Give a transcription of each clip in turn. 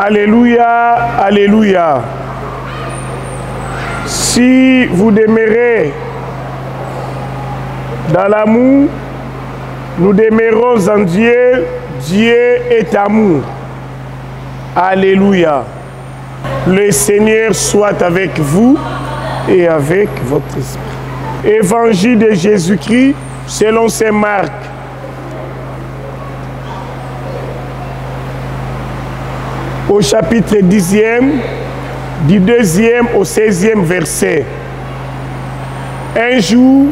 Alléluia, alléluia. Si vous demeurez dans l'amour, nous demeurons en Dieu. Dieu est amour. Alléluia. Le Seigneur soit avec vous et avec votre esprit. Évangile de Jésus-Christ selon saint Marc. Au chapitre 10e, du 2e au 16e verset. Un jour,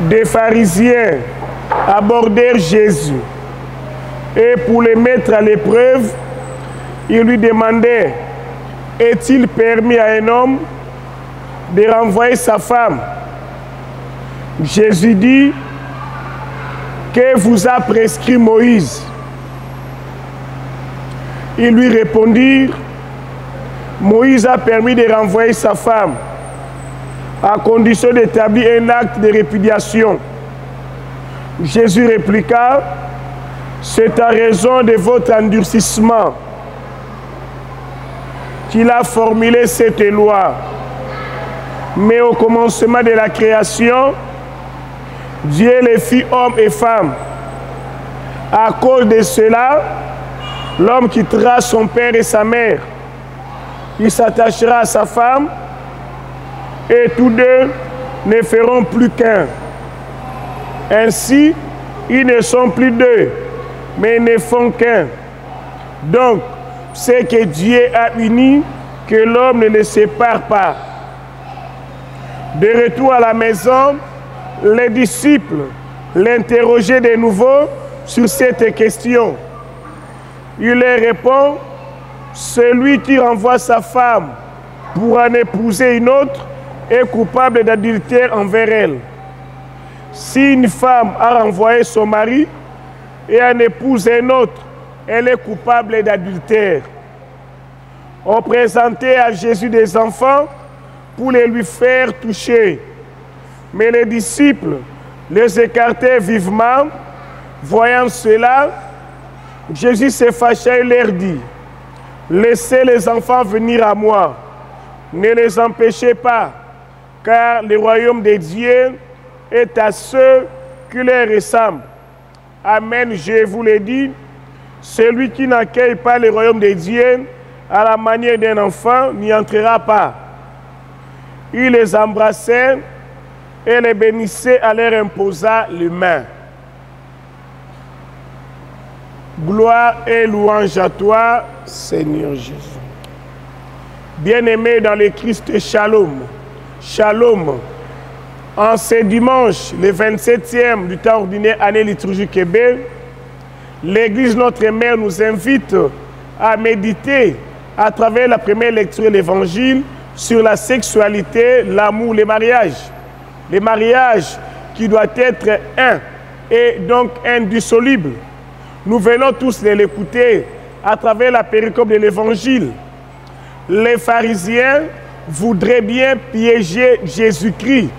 des pharisiens abordèrent Jésus et pour le mettre à l'épreuve, ils lui demandaient: est-il permis à un homme de renvoyer sa femme? Jésus dit: que vous a prescrit Moïse? Ils lui répondirent: Moïse a permis de renvoyer sa femme à condition d'établir un acte de répudiation. Jésus répliqua: c'est à raison de votre endurcissement qu'il a formulé cette loi. Mais au commencement de la création, Dieu les fit hommes et femmes. À cause de cela, l'homme quittera son père et sa mère. Il s'attachera à sa femme et tous deux ne feront plus qu'un. Ainsi, ils ne sont plus deux, mais ils ne font qu'un. Donc, ce que Dieu a uni, que l'homme ne le sépare pas. De retour à la maison, les disciples l'interrogeaient de nouveau sur cette question. Il leur répond: celui qui renvoie sa femme pour en épouser une autre est coupable d'adultère envers elle. Si une femme a renvoyé son mari et en épouse un autre, elle est coupable d'adultère. On présentait à Jésus des enfants pour les lui faire toucher. Mais les disciples les écartaient vivement. Voyant cela, Jésus se fâcha et leur dit: laissez les enfants venir à moi, ne les empêchez pas, car le royaume de Dieu est à ceux qui leur ressemblent. Amen, je vous le dis, celui qui n'accueille pas le royaume de Dieu à la manière d'un enfant n'y entrera pas. Il les embrassait et les bénissait en leur imposant les mains. Gloire et louange à toi, Seigneur Jésus. Bien-aimés dans le Christ, shalom. Shalom. En ce dimanche, le 27e du temps ordinaire, année liturgique Québec, l'Église Notre Mère nous invite à méditer à travers la première lecture de l'Évangile sur la sexualité, l'amour, le mariage. Le mariage qui doit être un et donc indissoluble. Nous venons tous de l'écouter à travers la péricope de l'Évangile. Les pharisiens voudraient bien piéger Jésus-Christ.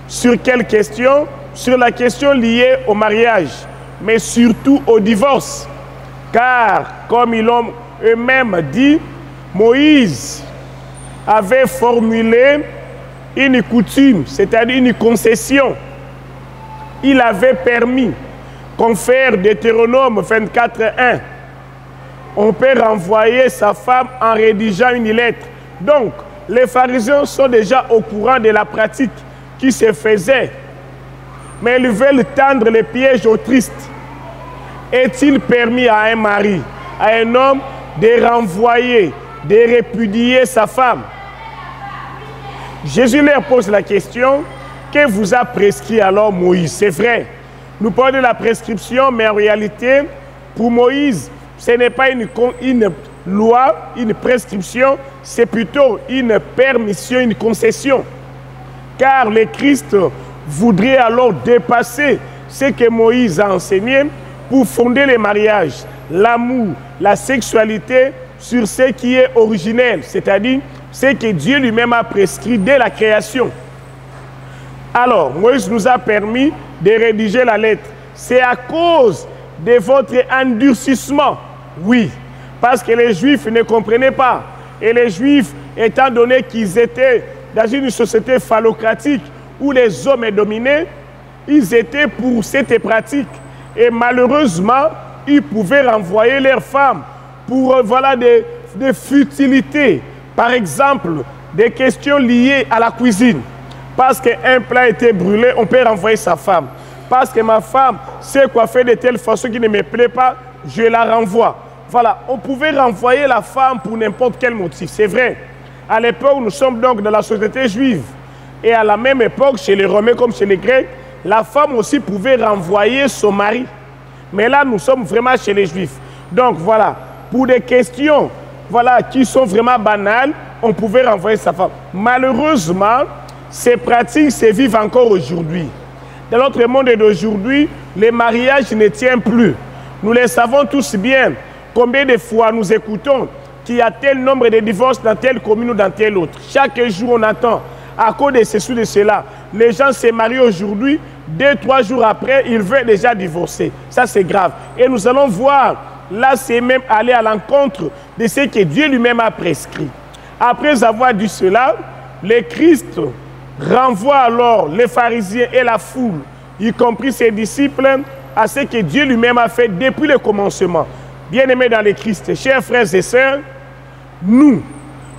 Sur quelle question? Sur la question liée au mariage, mais surtout au divorce. Car, comme ils l'ont eux-mêmes dit, Moïse avait formulé une coutume, c'est-à-dire une concession. Il avait permis, confère Deutéronome 24:1, on peut renvoyer sa femme en rédigeant une lettre. Donc, les pharisiens sont déjà au courant de la pratique qui se faisait. Mais ils veulent tendre les pièges aux tristes. Est-il permis à un mari, à un homme, de renvoyer, de répudier sa femme? Jésus leur pose la question: que vous a prescrit alors Moïse? C'est vrai, nous parlons de la prescription, mais en réalité, pour Moïse, ce n'est pas une loi, une prescription, c'est plutôt une permission, une concession. Car le Christ voudrait alors dépasser ce que Moïse a enseigné pour fonder le mariage, l'amour, la sexualité sur ce qui est originel, c'est-à-dire ce que Dieu lui-même a prescrit dès la création. Alors, Moïse nous a permis de rédiger la lettre. C'est à cause de votre endurcissement, oui, Parce que les Juifs ne comprenaient pas. Et les Juifs, étant donné qu'ils étaient dans une société phallocratique où les hommes dominaient, ils étaient pour cette pratique. Et malheureusement, ils pouvaient renvoyer leurs femmes pour voilà, des futilités. Par exemple, des questions liées à la cuisine. Parce qu'un plat était brûlé, on peut renvoyer sa femme. Parce que ma femme s'est coiffée de telle façon qui ne me plaît pas, je la renvoie. Voilà, on pouvait renvoyer la femme pour n'importe quel motif, c'est vrai. À l'époque, nous sommes donc dans la société juive. Et à la même époque, chez les Romains comme chez les Grecs, la femme aussi pouvait renvoyer son mari. Mais là, nous sommes vraiment chez les Juifs. Donc voilà, pour des questions voilà, qui sont vraiment banales, on pouvait renvoyer sa femme. Malheureusement, ces pratiques se vivent encore aujourd'hui. Dans notre monde d'aujourd'hui, les mariages ne tiennent plus. Nous les savons tous bien. Combien de fois nous écoutons qu'il y a tel nombre de divorces dans telle commune ou dans telle autre. Chaque jour, on attend. À cause de ceci ou de cela, les gens se marient aujourd'hui, 2-3 jours après, ils veulent déjà divorcer. Ça, c'est grave. Et nous allons voir, là, c'est même aller à l'encontre de ce que Dieu lui-même a prescrit. Après avoir dit cela, le Christ renvoie alors les pharisiens et la foule, y compris ses disciples, à ce que Dieu lui-même a fait depuis le commencement. Bien-aimés dans le Christ, chers frères et sœurs, nous,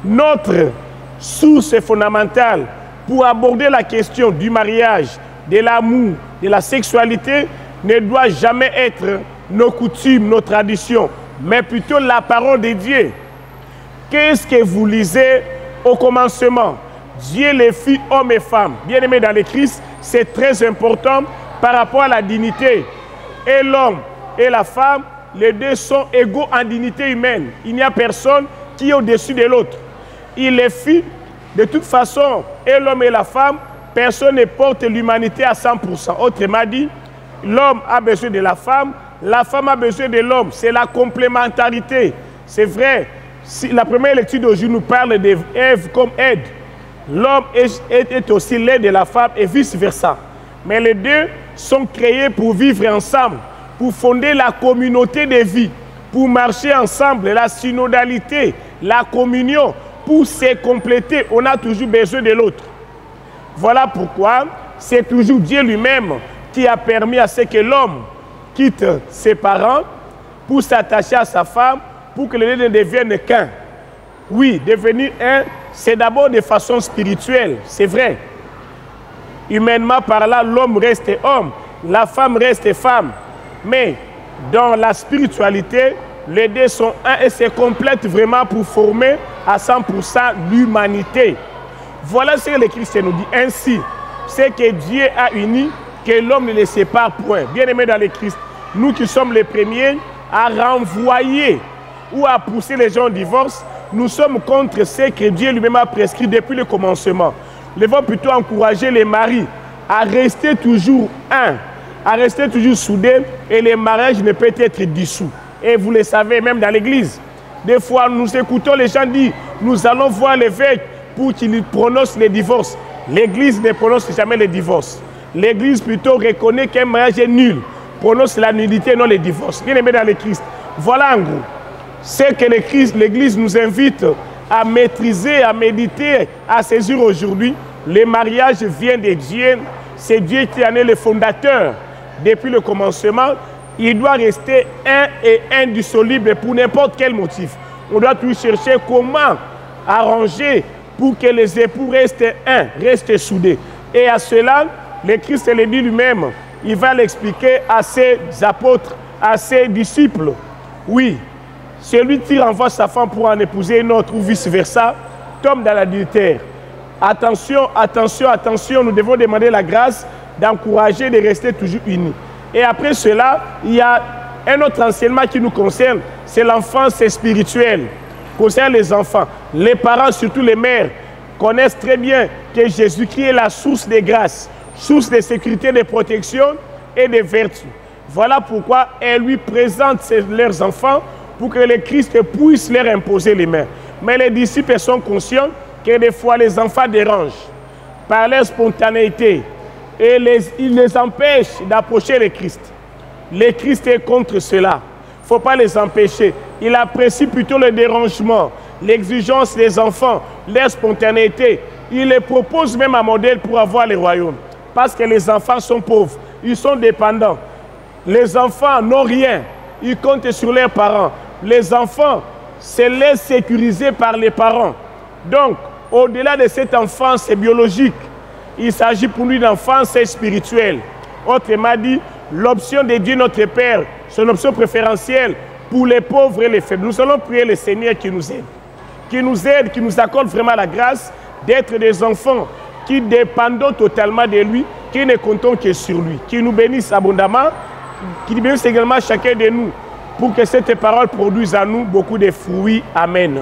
notre source fondamentale pour aborder la question du mariage, de l'amour, de la sexualité, ne doit jamais être nos coutumes, nos traditions, mais plutôt la parole de Dieu. Qu'est-ce que vous lisez au commencement? Dieu les fit hommes et femmes. Bien-aimés dans le Christ, c'est très important par rapport à la dignité. Et l'homme et la femme, les deux sont égaux en dignité humaine. Il n'y a personne qui est au-dessus de l'autre. Il les fit de toute façon, et l'homme et la femme, personne ne porte l'humanité à 100%. Autrement dit, l'homme a besoin de la femme a besoin de l'homme. C'est la complémentarité. C'est vrai. Si la première lecture d'aujourd'hui nous parle d'Ève comme aide. L'homme est aussi l'aide de la femme et vice-versa. Mais les deux sont créés pour vivre ensemble, pour fonder la communauté de vie, pour marcher ensemble, la synodalité, la communion, pour se compléter. On a toujours besoin de l'autre. Voilà pourquoi c'est toujours Dieu lui-même qui a permis à ce que l'homme quitte ses parents pour s'attacher à sa femme, pour que les deux ne deviennent qu'un. Oui, devenir un, c'est d'abord de façon spirituelle, c'est vrai. Humainement parlant, l'homme reste homme, la femme reste femme. Mais dans la spiritualité, les deux sont un et se complètent vraiment pour former à 100% l'humanité. Voilà ce que le Christ nous dit. Ainsi, c'est que Dieu a uni, que l'homme ne les sépare point. Bien-aimés dans le Christ, nous qui sommes les premiers à renvoyer ou à pousser les gens au divorce, nous sommes contre ce que Dieu lui-même a prescrit depuis le commencement. Nous devons plutôt encourager les maris à rester toujours un, à rester toujours soudés, et les mariages ne peuvent être dissous. Et vous le savez, même dans l'église, des fois nous écoutons les gens dire, nous allons voir l'évêque pour qu'il prononce les divorces. L'église ne prononce jamais les divorces. L'église plutôt reconnaît qu'un mariage est nul, prononce la nullité, non les divorces. Bien aimé dans le Christ. Voilà en gros. C'est que l'église nous invite à maîtriser, à méditer, à saisir aujourd'hui. Le mariage vient de Dieu. C'est Dieu qui en est le fondateur depuis le commencement. Il doit rester un et indissoluble pour n'importe quel motif. On doit toujours chercher comment arranger pour que les époux restent un, restent soudés. Et à cela, le Christ le dit lui-même, il va l'expliquer à ses apôtres, à ses disciples. Oui, celui qui renvoie sa femme pour en épouser une autre ou vice-versa, tombe dans l'adultère. Attention, attention, attention, nous devons demander la grâce d'encourager de rester toujours unis. Et après cela, il y a un autre enseignement qui nous concerne, c'est l'enfance spirituelle. Concerne les enfants. Les parents, surtout les mères, connaissent très bien que Jésus-Christ est la source de grâce, source de sécurité, de protection et de vertu. Voilà pourquoi elles lui présentent leurs enfants pour que le Christ puisse leur imposer les mains. Mais les disciples sont conscients que des fois les enfants dérangent par leur spontanéité et ils les empêchent d'approcher le Christ. Le Christ est contre cela. Il ne faut pas les empêcher. Il apprécie plutôt le dérangement, l'exigence des enfants, leur spontanéité. Il les propose même un modèle pour avoir le royaume. Parce que les enfants sont pauvres, ils sont dépendants. Les enfants n'ont rien, ils comptent sur leurs parents. Les enfants se laissent sécuriser par les parents. Donc, au-delà de cette enfance biologique, il s'agit pour lui d'enfance spirituelle. Autrement dit, l'option de Dieu notre Père, c'est une option préférentielle pour les pauvres et les faibles. Nous allons prier le Seigneur qui nous aide, qui nous accorde vraiment la grâce d'être des enfants qui dépendons totalement de lui, qui ne comptons que sur lui, qui nous bénisse abondamment, qui bénisse également chacun de nous, pour que cette parole produise en nous beaucoup de fruits. Amen.